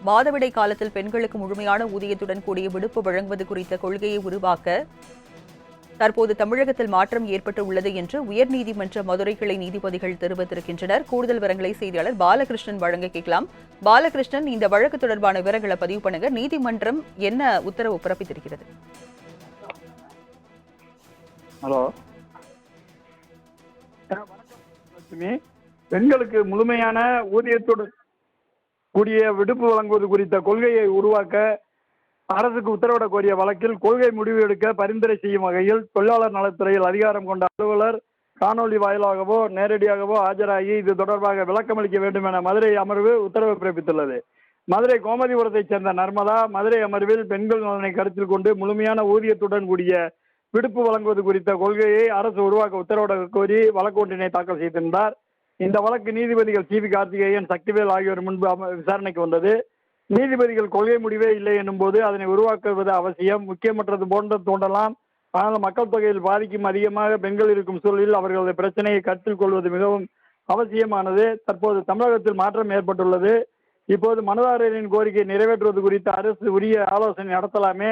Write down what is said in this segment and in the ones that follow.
மாதவிடை காலத்தில் பெண்களுக்கு முழுமையான ஊதியத்துடன் கூடிய விடுப்பு வழங்குவது குறித்த கொள்கையை உருவாக்க தற்போது தமிழகத்தில் மாற்றம் ஏற்பட்டு உள்ளது என்று உயர்நீதிமன்ற மதுரை கிளை நீதிபதிகள் தெரிவித்திருக்கின்றனர். கூடுதல் விவரங்களை செய்தியாளர் பாலகிருஷ்ணன் வழங்க கேட்கலாம். பாலகிருஷ்ணன், இந்த வழக்கு தொடர்பான விவரங்களை பதிவு பண்ணுங்க. நீதிமன்றம் என்ன உத்தரவு பிறப்பித்திருக்கிறது? ஹலோ, பெண்களுக்கு முழுமையான ஊதியத்துடன் கூடிய விடுப்பு வழங்குவது குறித்த கொள்கையை உருவாக்க அரசுக்கு உத்தரவிடக் கோரிய வழக்கில் கொள்கை முடிவு எடுக்க பரிந்துரை செய்யும் வகையில் தொழிலாளர் நலத்துறையில் அதிகாரம் கொண்ட அலுவலர் காணொலி வாயிலாகவோ நேரடியாகவோ ஆஜராகி இது தொடர்பாக விளக்கமளிக்க வேண்டும் என மதுரை அமர்வு உத்தரவு பிறப்பித்துள்ளது. மதுரை கோமதிபுரத்தைச் சேர்ந்த நர்மதா மதுரை அமர்வில் பெண்கள் நலனை கருத்தில் கொண்டு முழுமையான ஊதியத்துடன் கூடிய விடுப்பு வழங்குவது குறித்த கொள்கையை அரசு உருவாக்க உத்தரவிட கோரி வழக்கு ஒன்றினை தாக்கல் செய்திருந்தார். இந்த வழக்கு நீதிபதிகள் சி வி கார்த்திகேயன், சக்திவேல் ஆகியோர் முன்பு விசாரணைக்கு வந்தது. நீதிபதிகள் கொள்கை முடிவே இல்லை என்னும் போது அதனை உருவாக்குவது அவசியம், முக்கியமற்றது போன்ற தோன்றலாம். ஆனால் மக்கள் தொகையில் பாதிக்கும் அதிகமாக பெண்கள் இருக்கும் சூழலில் அவர்களது பிரச்சனையை கருத்தில் கொள்வது மிகவும் அவசியமானது. தற்போது தமிழகத்தில் மாற்றம் ஏற்பட்டுள்ளது. இப்போது மனுதாரரின் கோரிக்கை நிறைவேற்றுவது குறித்து அரசு உரிய ஆலோசனை நடத்தலாமே.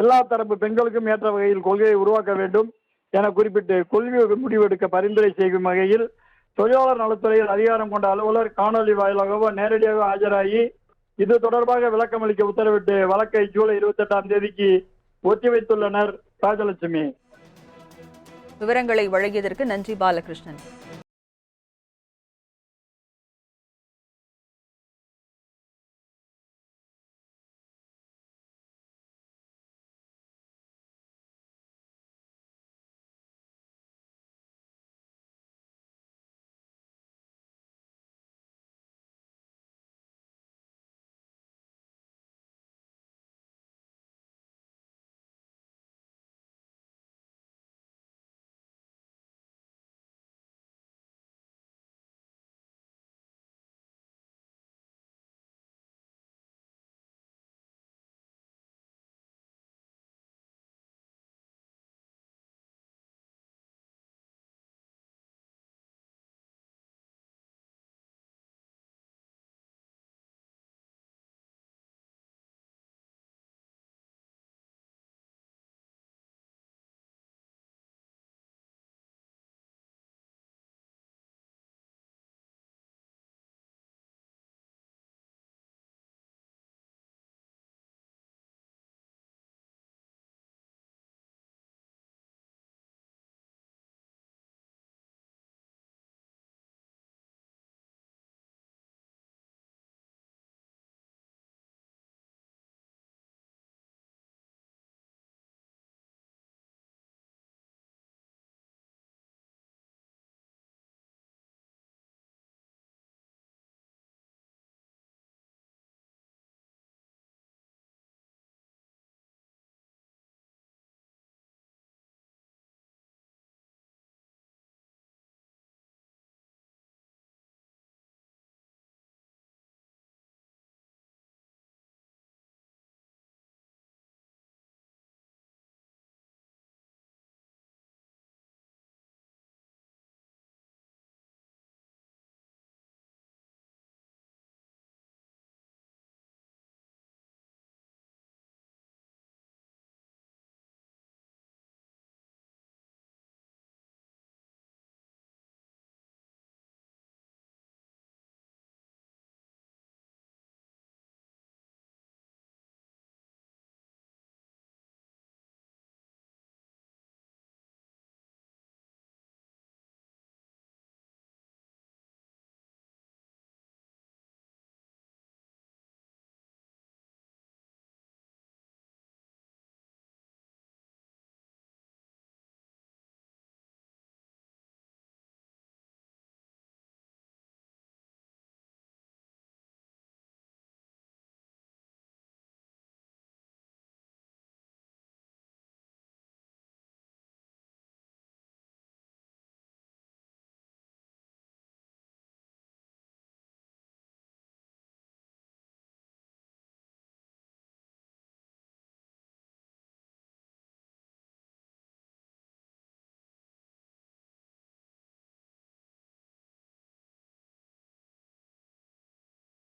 எல்லா தரப்பு பெண்களுக்கும் ஏற்ற வகையில் கொள்கையை உருவாக்க வேண்டும் என குறிப்பிட்டு கொள்கை முடிவெடுக்க பரிந்துரை செய்யும் வகையில் தொழிலாளர் நலத்துறையில் அதிகாரம் கொண்ட அலுவலர் காணொலி வாயிலாகவோ நேரடியாக ஆஜராகி இது தொடர்பாக விளக்கமளிக்க உத்தரவிட்டு வழக்கை ஜூலை 28ஆம் தேதிக்கு ஒத்திவைத்துள்ளனர். ராஜலட்சுமி, விவரங்களை வழங்கியதற்கு நன்றி பாலகிருஷ்ணன்.